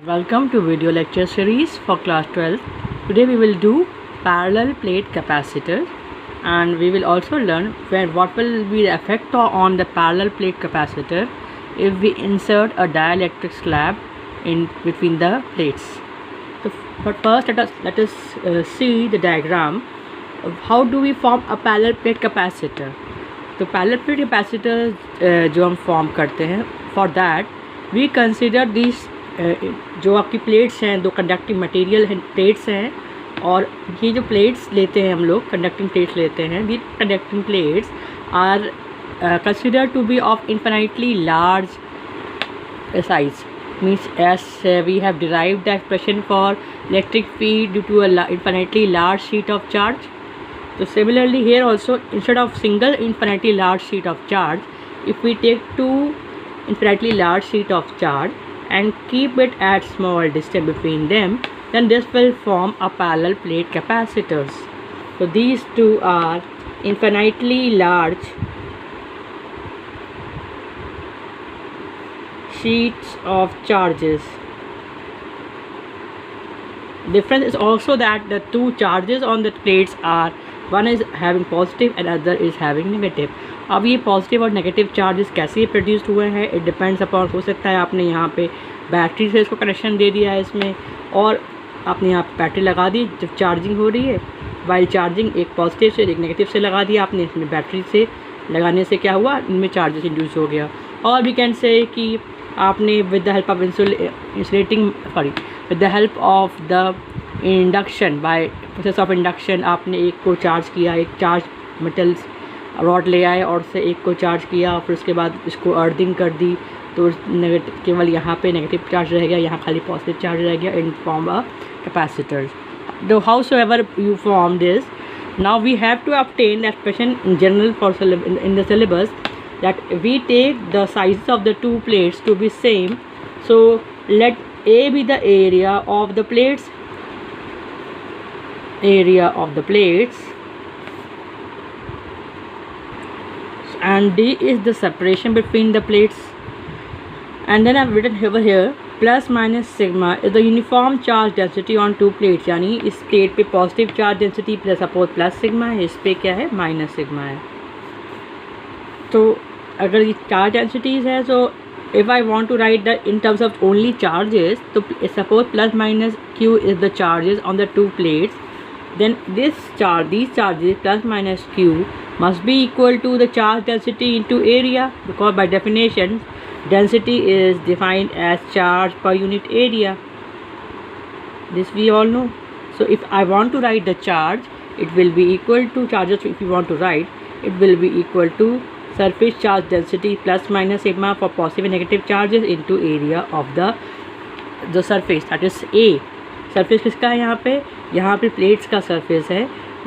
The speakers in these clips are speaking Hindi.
Welcome to video lecture series for class 12. Today we will do parallel plate capacitor, and we will also learn what will be the effect on the parallel plate capacitor if we insert a dielectric slab in between the plates. So, but first let us see the diagram of how do we form a parallel plate capacitor. तो पैरेलल प्लेट कैपेसिटर जो हम फॉर्म करते हैं, for that we consider this जो आपकी प्लेट्स हैं, दो कंडक्टिंग मटेरियल प्लेट्स हैं, और ये जो प्लेट्स लेते हैं हम लोग कंडक्टिंग प्लेट्स लेते हैं, the conducting plates are consider to be of infinitely large size. Means as we have derived the expression for electric field due to a infinitely large sheet of charge. So similarly here also, instead of single infinitely large sheet of charge, if we take two infinitely large sheet of charge and keep it at small distance between them, then this will form a parallel plate capacitors. So these two are infinitely large sheets of charges. Difference is also that the two charges on the plates are, one is having positive and other is having negative. अब ये पॉजिटिव और नेगेटिव चार्जेस कैसे प्रोड्यूस्ड हुए हैं, इट डिपेंड्स अपॉन. हो सकता है आपने यहाँ पे बैटरी से इसको कनेक्शन दे दिया है इसमें, और आपने यहाँ पे बैटरी लगा दी जब चार्जिंग हो रही है, वाइल चार्जिंग एक पॉजिटिव से एक नेगेटिव से लगा दिया आपने. इसमें बैटरी से लगाने से क्या हुआ, इनमें चार्जेस इंड्यूस हो गया. और वी कैन से कि आपने with the help of with the help of the induction, by process of induction आपने एक को चार्ज किया, एक चार्ज मेटल्स रॉड ले आए और से एक को चार्ज किया, फिर उसके बाद इसको अर्थिंग कर दी, तो नेगेटिव केवल यहाँ पे नेगेटिव चार्ज रह गया, यहाँ खाली पॉजिटिव चार्ज रह गया in form of capacitors. Though however you form this, now we have to obtain the expression in general for in the syllabus that we take the sizes of the two plates to be same. So let A be the area of the plates, and D is the separation between the plates. And then I've written over here plus minus sigma is the uniform charge density on two plates. यानी इस प्लेट पे positive charge density plus suppose plus sigma है, इस पे क्या है माइनस सिग्मा है. तो अगर ये चार्ज डेंसिटीज़ है, so if I want to write the in terms of only charges, तो suppose plus minus q is the charges on the two plates, then these charges plus minus q must be equal to the charge density into area, because by definition density is defined as charge per unit area. This we all know. So if I want to write the charge, it will be equal to charges. If you want to write, it will be equal to surface charge density plus minus sigma for positive and negative charges into area of the surface, that is A. Surface किसका है यहाँ पे प्लेट्स का सरफेस है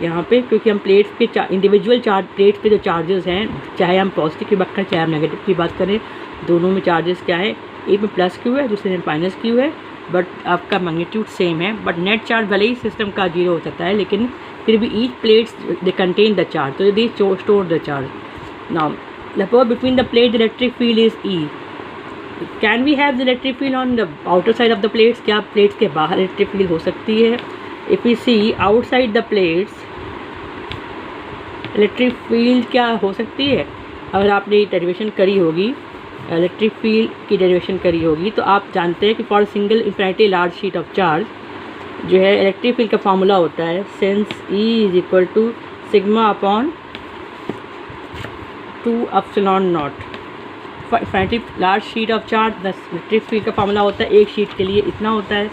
यहाँ पे, क्योंकि हम प्लेट्स पे इंडिविजुअल चार्ज प्लेट्स पे जो चार्जेस हैं, चाहे हम पॉजिटिव की बात करें चाहे हम नेगेटिव की बात करें, दोनों में चार्जेस क्या है, एक में प्लस क्यू है दूसरे में माइनस क्यू है, बट आपका मैग्नीट्यूड सेम है. बट नेट चार्ज भले ही सिस्टम का जीरो हो सकता है, लेकिन फिर भी each plates they contain the charge, तो they store the charge. Now suppose between the plate the electric field is E. Can we have the electric field on the outer side of the plates? क्या प्लेट्स के बाहर इलेक्ट्रिक फील्ड हो सकती है? If we see outside the plates, electric field क्या हो सकती है? अगर आपने डेरिवेशन करी होगी, इलेक्ट्रिक फील्ड की डेरिवेशन करी होगी, तो आप जानते हैं कि for single infinitely large sheet of charge जो है इलेक्ट्रिक फील्ड का फार्मूला होता है since E is equal to sigma upon 2 epsilon naught. Infinitely large sheet of charge the electric field का फार्मूला होता है एक शीट के लिए इतना होता है.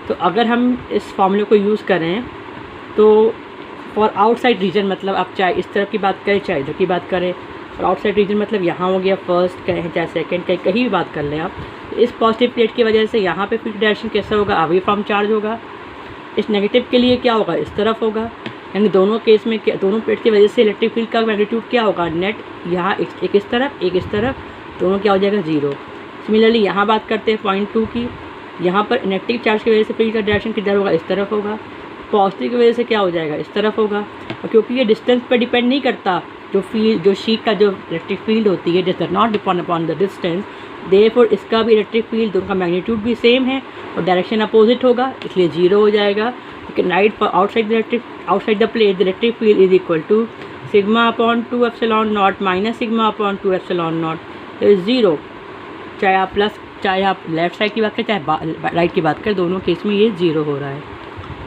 तो अगर हम इस फार्मूले को यूज़ करें तो फॉर आउटसाइड रीजन, मतलब आप चाहे इस तरफ की बात करें चाहे इधर की बात करें, और आउटसाइड रीजन मतलब यहाँ हो गया फर्स्ट कहें चाहे सेकंड कहीं भी बात कर लें आप, तो इस पॉजिटिव प्लेट की वजह से यहाँ पे फील्ड डायरेक्शन कैसा होगा, अवे फ्रॉम चार्ज होगा. इस नेगेटिव के लिए क्या होगा, इस तरफ होगा. यानी दोनों केस में क्या, दोनों प्लेट की वजह से इलेक्ट्रिक फील्ड का मैग्नीट्यूड क्या होगा, नेट यहाँ एक इस तरफ एक इस तरफ, दोनों क्या हो जाएगा जीरो. सिमिलरली यहाँ बात करते हैं पॉइंट 2 की, यहाँ पर नेगेटिव चार्ज की वजह से फील्ड का डायरेक्शन किधर होगा, इस तरफ होगा. पॉजिटिव की वजह से क्या हो जाएगा, इस तरफ होगा. और क्योंकि ये डिस्टेंस पर डिपेंड नहीं करता, जो शीट का जो इलेक्ट्रिक फील्ड होती है, does not depend upon the distance, therefore इसका भी इलेक्ट्रिक फील्ड, दोनों का मैग्नीट्यूड भी सेम है और डायरेक्शन अपोजिट होगा, इसलिए 0 हो जाएगा। You can write for outside the plate the electric field is equal to sigma upon 2 epsilon naught minus sigma upon 2 epsilon naught is 0। चाहे आप लेफ्ट साइड की बात करें चाहे राइट की बात करें, दोनों केस में ये 0 हो रहा है।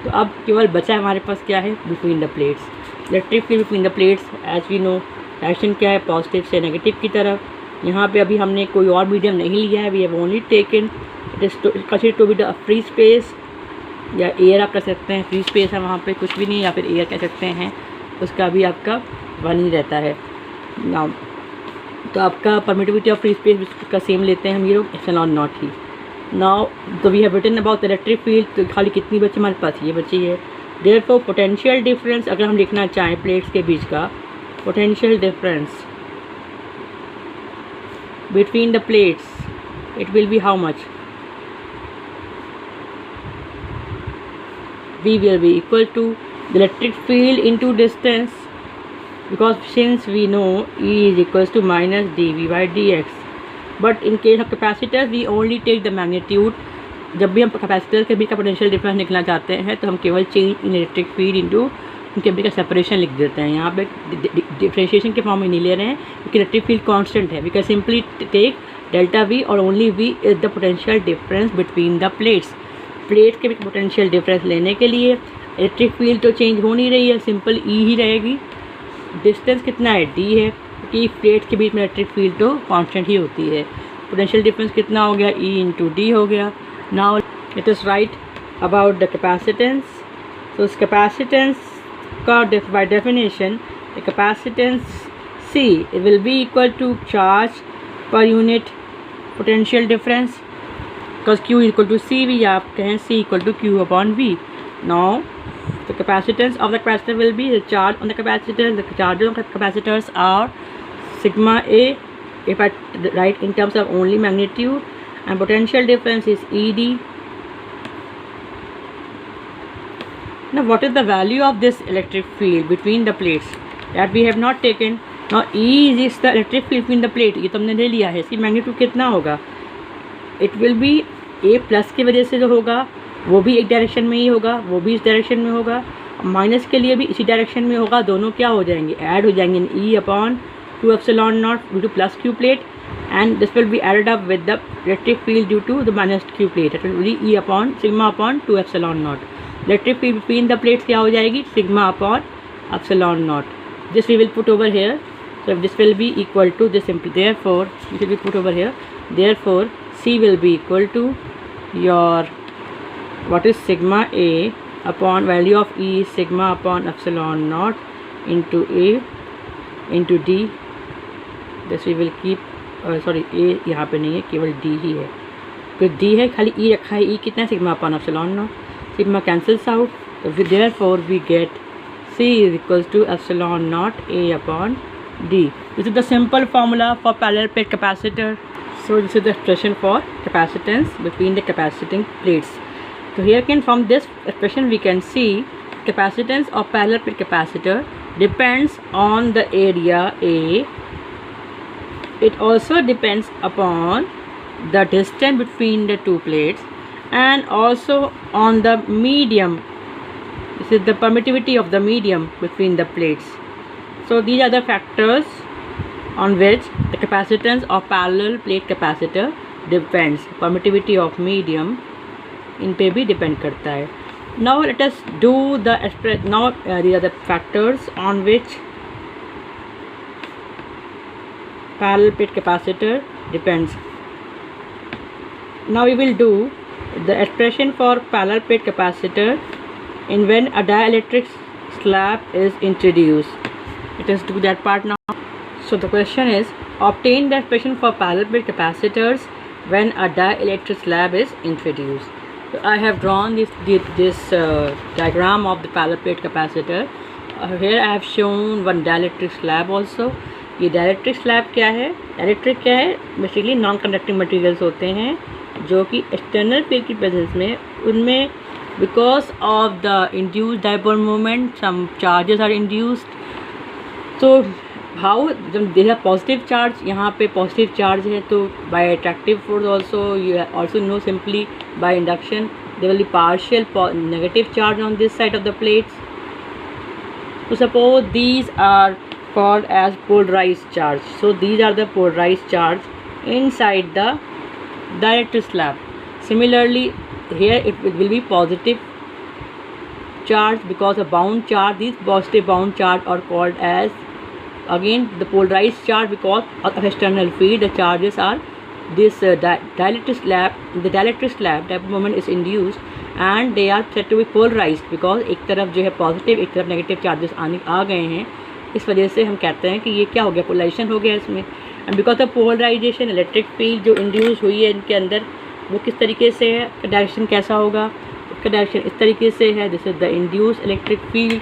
तो अब केवल बचा हमारे पास क्या है, between the plates, electric field between the plates. As we know direction क्या है, पॉजिटिव से नेगेटिव की तरफ। यहाँ पे अभी हमने कोई और मीडियम नहीं लिया है, we have only taken it is considered to be the free space, या एयर आप कह सकते हैं, फ्री स्पेस है वहाँ पे कुछ भी नहीं, या फिर एयर कह सकते हैं, उसका भी आपका 1 ही रहता है। नाउ तो आपका परमिटिविटी ऑफ फ्री स्पेस का सेम लेते हैं हम, ये लोग एप्सिलॉन नॉट ही। नाउ तो we have written about electric field, तो खाली कितनी बची हमारे पास, ये बची है। देयरफॉर पोटेंशियल डिफरेंस अगर हम लिखना चाहें प्लेट्स के बीच का, potential difference between the plates, it will B how much, V will be equal to the electric field into distance, because since we know E is equals to minus dV by dx, but in case of capacitors we only take the magnitude। जब भी हम कैपेसिटर के बीच का पोटेंशियल डिफरेंस निकलना चाहते हैं तो हम केवल change in electric field into उनके बीच का सेपरेशन लिख देते हैं। यहाँ पे डिफ्रेंशिएशन के फॉर्म में नहीं ले रहे हैं क्योंकि इलेक्ट्रिक फील्ड कांस्टेंट है। We can simply take delta V और only V is the potential difference between the plates. Plate के बीच पोटेंशियल डिफरेंस लेने के लिए इलेक्ट्रिक फील्ड तो चेंज हो नहीं रही है, सिंपल E ही रहेगी। डिस्टेंस कितना है, D है, क्योंकि प्लेट के बीच में इलेक्ट्रिक फील्ड तो कांस्टेंट ही होती है। पोटेंशियल डिफरेंस कितना हो गया, E इंटू D हो गया। Now it is right about the capacitance. तो इस कैपेसिटेंस का by definition the capacitance C will be equal to charge per unit potential difference, because Q is equal to CV, या आप कहें C equal to Q upon V. Now the capacitance of the capacitor will be the charge on the capacitor. The charges on the capacitors are sigma A if I write in terms of only magnitude, and potential difference is ED. Now what is the value of this electric field between the plates that we have not taken? Now E is the electric field between the plate, ये तो हमने ले लिया है। इसकी मैग्नीट्यूड कितना होगा, it will B A plus की वजह से जो होगा वो भी एक डायरेक्शन में ही होगा, वो भी इस डायरेक्शन में होगा, माइनस के लिए भी इसी डायरेक्शन में होगा। दोनों क्या हो जाएंगे, ऐड हो जाएंगे इन E upon 2 epsilon naught due to plus Q plate, and this will be added up with the electric field due to the minus Q plate, it will be E upon sigma upon 2 epsilon naught. Electric field between the plates क्या हो जाएगी, sigma upon epsilon naught. This we will put over here, so this will be equal to this simply, therefore this will be put over here, therefore C will be equal to your what is sigma A upon value of E is sigma upon epsilon naught into A into D। this we will keep sorry A यहाँ पे नहीं है, केवल D ही है, क्योंकि D है, खाली E रखा है। E कितना है, sigma upon epsilon naught, sigma cancels out, so therefore we get C is equals to epsilon naught A upon D. This is the simple formula for parallel plate capacitor. So this is the expression for capacitance between the capaciting plates. So here again from this expression we can see capacitance of parallel plate capacitor depends on the area A. It also depends upon the distance between the two plates and also on the medium. This is the permittivity of the medium between the plates. So these are the factors on which the capacitance of parallel plate capacitor depends. Permittivity of medium इन पे भी depend करता है. Now let us do the now these are the factors on which parallel plate capacitor depends. Now we will do the expression for parallel plate capacitor in when a dielectric slab is introduced. Let us do that part now. So the question is, obtain the expression for parallel plate capacitors when a dielectric slab is introduced. So I have drawn this diagram of the parallel plate capacitor. Here I have shown one dielectric slab also. ये dielectric slab क्या है, dielectric क्या है, बेसिकली नॉन कंडक्टिंग मटेरियल्स होते हैं जो कि एक्सटर्नल फील्ड की प्रेजेंस में उनमें because of the induced dipole moment some charges are induced, तो हाउ जब देर पॉजिटिव चार्ज, यहाँ पे पॉजिटिव चार्ज है तो by attractive force also you also know simply by induction there will be partial negative charge on this side of the plates. So suppose these are called as polarized charge. So these are the polarized charge inside the dielectric slab. Similarly here it will be positive charge because a bound charge, these positive bound charge are called as again the polarized charge because of external field. The charges are this dielectric slab, the dielectric slab dipole moment is induced and they are said to be polarized because एक तरफ जो है पॉजिटिव एक तरफ नेगेटिव चार्जेस आ गए हैं, इस वजह से हम कहते हैं कि ये क्या हो गया, पोलराइजेशन हो गया इसमें। And because of polarization electric field जो इंड्यूस हुई है इनके अंदर वो किस तरीके से है, डायरेक्शन कैसा होगा, उसका डायरेक्शन इस तरीके से है, this is the induce electric field.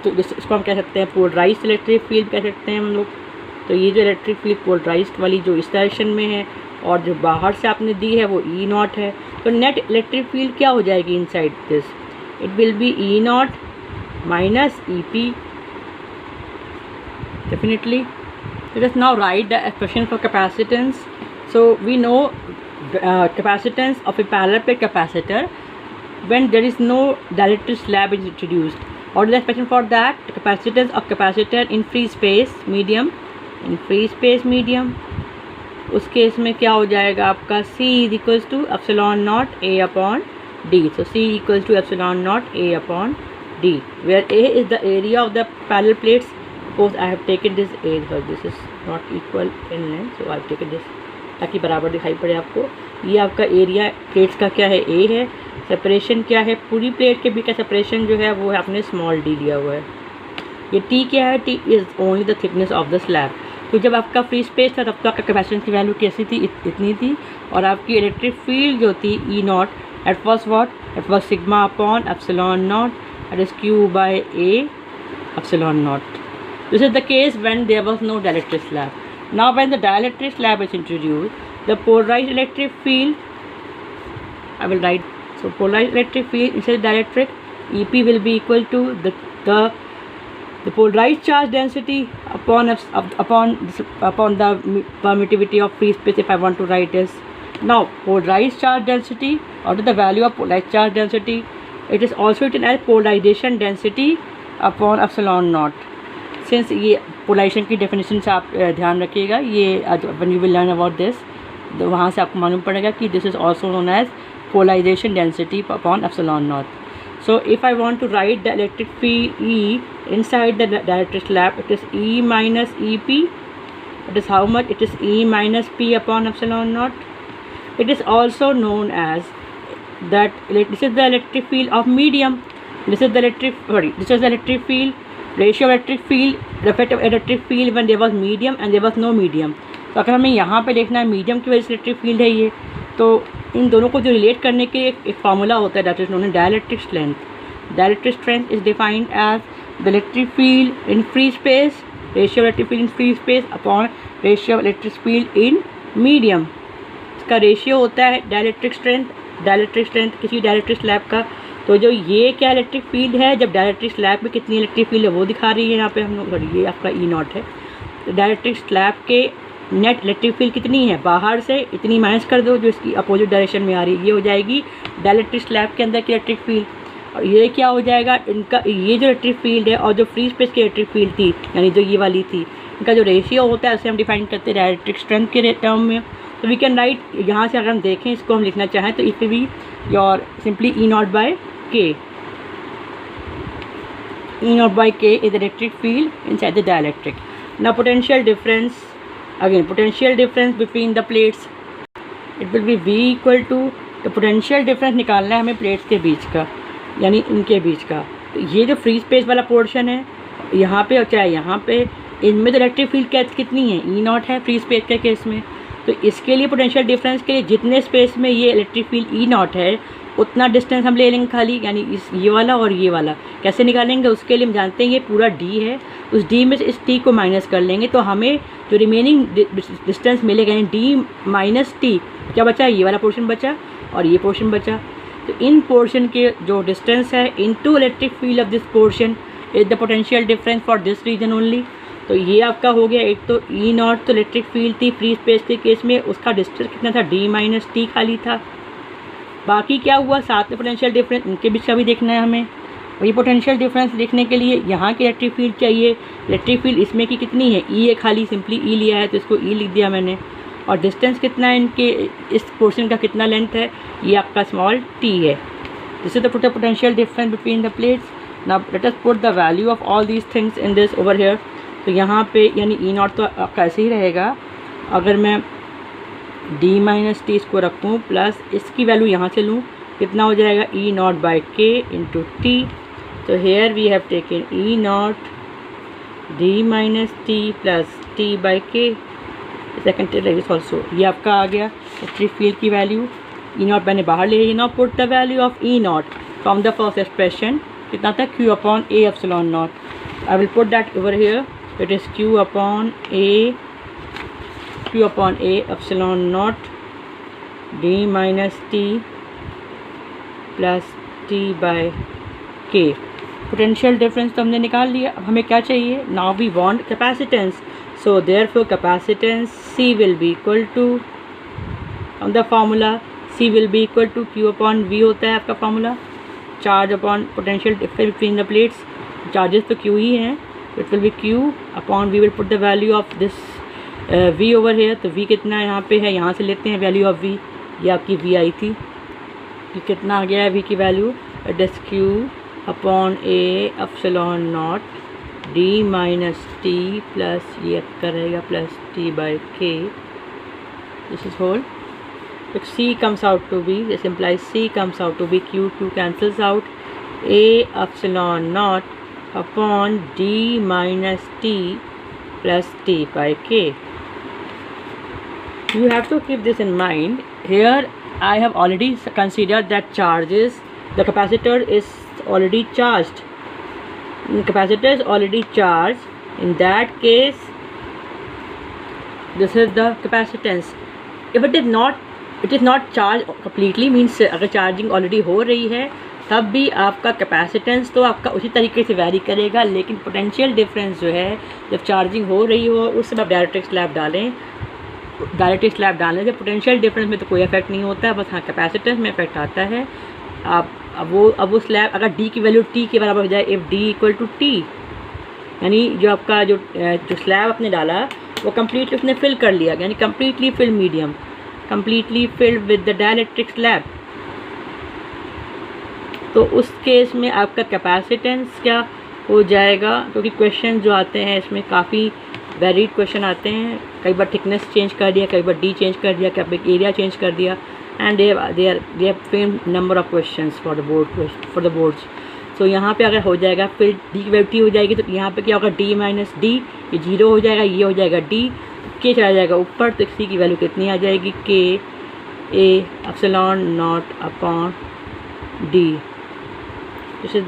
तो इसको हम कह सकते हैं पोलराइज्ड इलेक्ट्रिक फील्ड कह सकते हैं हम लोग। तो ये जो इलेक्ट्रिक फील्ड पोलराइज्ड वाली जो इस डायरेक्शन में है और जो बाहर से आपने दी है वो ई नॉट है, तो नेट इलेक्ट्रिक फील्ड क्या हो जाएगी inside this, it will be E naught minus E P definitely. Let us now write the expression for capacitance. So we know capacitance of a parallel plate capacitor when there is no dielectric slab is introduced. What is the expression for that? The capacitance of capacitor in free space medium, in free space medium, उस केस में क्या हो जाएगा आपका C is equals to epsilon naught A upon D. So C equals to epsilon naught A upon D, where A is the area of the parallel plates. Suppose I have taken this A because this is not equal in length, so I have taken this ताकि बराबर दिखाई पड़े आपको। ये आपका एरिया प्लेट्स का क्या है, A है। सेपरेशन क्या है, पूरी प्लेट के बीच का सेपरेशन जो है वो है आपने स्मॉल d लिया हुआ है। ये T क्या है, T is only the thickness of the slab. तो जब आपका फ्री स्पेस था तब तो आपका कैपेसिटेंस की वैल्यू कैसी थी, इतनी थी, और आपकी इलेक्ट्रिक फील्ड जो थी E naught it was what, it was sigma upon epsilon naught, it is q by A epsilon naught. This is the case when there was no dielectric slab. Now when the dielectric slab is introduced, the polarized electric field, I will write, so polarized electric field instead of dielectric, EP will be equal to the polarized charge density upon the permittivity of free space. If I want to write this, now polarized charge density, what is the value of polarized charge density? It is also written as polarization density upon epsilon naught. Since ये पोलराइजेशन की डेफिनेशन से आप ध्यान रखिएगा, ये when you will learn about this तो वहाँ से आपको मालूम पड़ेगा कि this is also known as polarization density upon epsilon naught. So if I want to write the electric field E inside the dielectric slab, it is E minus E P, it is how much, it is E minus P upon epsilon naught. It is also known as that this is the electric field of medium, this is the electric field ratio of electric field, effective electric field when there was medium and there was no medium. तो अगर हमें यहाँ पे देखना है मीडियम की वजह से इलेक्ट्रिक फील्ड है ये, तो इन दोनों को जो रिलेट करने के एक फार्मूला होता है that is known as dielectric strength. Dielectric strength is defined as the electric field in free space, ratio of electric field in free space upon ratio of electric field in medium. इसका रेशियो होता है डायलेक्ट्रिक स्ट्रेंथ. डायलेक्ट्रिक स्ट्रेंथ किसी डायलेक्ट्रिक स्लैब का, तो जो ये क्या इलेक्ट्रिक फील्ड है, जब डायलेक्ट्रिक स्लैब में कितनी इलेक्ट्रिक फील्ड है वो दिखा रही है यहाँ पे हम लोग. ये आपका ई नॉट है. तो डायलेक्ट्रिक स्लैब के नेट इलेक्ट्रिक फील्ड कितनी है, बाहर से इतनी माइनस कर दो जो इसकी अपोजिट डायरेक्शन में आ रही है, ये हो जाएगी डायलेक्ट्रिक स्लैब के अंदर की इलेक्ट्रिक फील्ड. और ये क्या हो जाएगा, इनका ये जो इलेक्ट्रिक फील्ड है और जो फ्री स्पेस की इलेक्ट्रिक फील्ड थी यानी जो ये वाली थी, इनका जो रेशियो होता है उसे हम डिफाइन करते हैं डायलेक्ट्रिक स्ट्रेंथ के टर्म में. तो वी कैन राइट, यहाँ से अगर हम देखें इसको हम लिखना चाहें तो it will be your simply E naught by K. E naught by K is the electric field inside the dielectric. Now potential difference, again potential difference between the plates, it will be V equal to the potential difference निकालना है हमें प्लेट्स के बीच का यानी इनके बीच का. तो ये जो फ्री स्पेस वाला पोर्शन है यहाँ पे और चाहे यहाँ पे, इनमें तो इलेक्ट्रिक फील्ड कितनी है, ई नॉट है फ्री स्पेस के केस में. तो इसके लिए पोटेंशियल डिफरेंस के लिए जितने स्पेस में ये इलेक्ट्रिक फील्ड ई नॉट है उतना डिस्टेंस हम ले लेंगे खाली, यानी इस ये वाला और ये वाला. कैसे निकालेंगे, उसके लिए हम जानते हैं ये पूरा d है, उस d में से इस t को माइनस कर लेंगे तो हमें जो रिमेनिंग डिस्टेंस मिलेगा यानी d माइनस टी, क्या बचा, ये वाला पोर्शन बचा और ये पोर्शन बचा. तो इन पोर्शन के जो डिस्टेंस है into electric field of this portion is the potential difference for this region only. तो ये आपका हो गया। एक तो ई नॉट तो इलेक्ट्रिक फील्ड थी फ्री स्पेस के केस में, उसका डिस्टेंस कितना था, डी माइनस टी खाली था। बाकी क्या हुआ, साथ में पोटेंशियल डिफरेंस, इनके बीच का भी देखना है हमें। और ये पोटेंशियल डिफरेंस देखने के लिए यहाँ की इलेक्ट्रिक फील्ड चाहिए। इलेक्ट्रिक फील्ड इसमें की कितनी है, ई है खाली, सिंपली ई लिया है तो इसको ई लिख दिया मैंने। और डिस्टेंस कितना है इनके, इस पोर्शन का कितना लेंथ है, ये आपका स्मॉल टी है। This is the potential difference between the plates. Now let us put the value of all these things in this over here. तो यहाँ पे यानी ई नॉट तो आपका ऐसे ही रहेगा। अगर मैं डी माइनस टी इसको रखूँ प्लस इसकी वैल्यू यहाँ से लूँ, कितना हो जाएगा, E naught by K into T. तो here we have taken E naught D minus T plus T by K second terms also. ये आपका आ गया इलेक्ट्रिक फील्ड की वैल्यू। ई नॉट मैंने बाहर ले लिया। Now put the value of E naught from the first expression, कितना था, Q upon A epsilon naught. I will put that over here, it is Q upon A epsilon naught D minus T plus T by K. Potential difference तो हमने निकाल लिया। अब हमें क्या चाहिए, now we want capacitance. So therefore capacitance C will be equal to, on the formula C will be equal to Q upon V होता है आपका formula, charge upon potential difference between the plates. Charges तो Q ही हैं, it will B Q upon V। Will put the value of this V over here. तो V कितना यहाँ पे है, यहाँ से लेते हैं वैल्यू ऑफ V। ये आपकी V आई थी, ये कितना आ गया है V की value, it is Q upon A epsilon naught D minus T plus ये आपका रहेगा plus T by K, this is whole. If C comes out to be, this implies C comes out to be Q, Q cancels out, A epsilon naught upon D minus T plus T by K. You have to keep this in mind. Here I have already considered that charges, the capacitor is already charged. The capacitor is already charged. In that case, this is the capacitance. If it is not charged completely, means अगर चार्जिंग ऑलरेडी हो रही है तब भी आपका कैपेसिटेंस तो आपका उसी तरीके से वैरी करेगा। लेकिन पोटेंशियल डिफरेंस जो है, जब चार्जिंग हो रही हो उस समय आप डायरेक्ट स्लैब डालने से पोटेंशियल डिफरेंस में तो कोई इफेक्ट नहीं होता है, बस हाँ कैपेसिटेंस में इफेक्ट आता है। अब वो स्लैब अगर डी की वैल्यू टी के बराबर हो जाए, if D equal to T, यानी जो आपका जो स्लैब आपने डाला वो कम्प्लीटली उसने फिल कर लिया, यानी completely fill medium, completely filled with the dielectric slab. तो उस केस में आपका कैपेसिटेंस क्या हो जाएगा, क्योंकि क्वेश्चन जो आते हैं इसमें काफ़ी वेरीड क्वेश्चन आते हैं। कई बार थिकनेस चेंज कर दिया, कई बार डी चेंज कर दिया, कई बार एरिया चेंज कर दिया, and they have framed number of questions for the boards. So यहाँ पे अगर हो जाएगा फिर डी की वैल्यू टी हो जाएगी, तो यहाँ पे क्या होगा, डी माइनस डी, ये जीरो हो जाएगा, ये हो जाएगा डी, के चला जाएगा ऊपर, तो सी की वैल्यू कितनी आ जाएगी, के ए एप्सिलॉन नॉट अपॉन डी। जैसे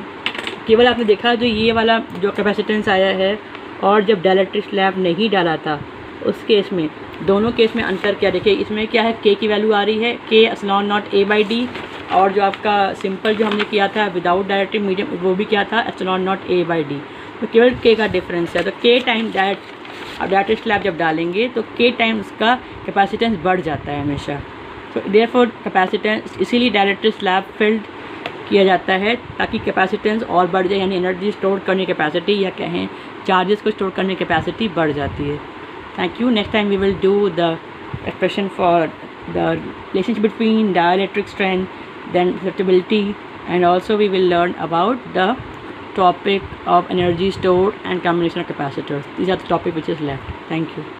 केवल आपने देखा जो ये वाला जो कैपेसिटेंस आया है, और जब डाइलेक्ट्रिक स्लैब नहीं डाला था उस केस में, दोनों केस में अंतर क्या, देखिए इसमें क्या है, के की वैल्यू आ रही है के epsilon not a by D, और जो आपका सिंपल जो हमने किया था विदाउट डायरेक्टिव मीडियम वो भी क्या था, epsilon not a by D. तो केवल के का डिफरेंस है। तो के टाइम डायरेक्टिव स्लैब जब डालेंगे तो के टाइम उसका कैपेसिटेंस बढ़ जाता है हमेशा। तो देयरफॉर कैपेसिटेंस, इसीलिए डायरेक्टिव स्लैब फिल्ड किया जाता है ताकि कैपेसिटेंस और बढ़ जाए, यानी एनर्जी स्टोर करने की कैपेसिटी या कहें चार्जेस को स्टोर करने की कैपेसिटी बढ़ जाती है। Thank you. Next time we will do the expression for the relationship between dielectric strength, then susceptibility, and also we will learn about the topic of energy stored and combination of capacitors. These are the topic which is left. Thank you.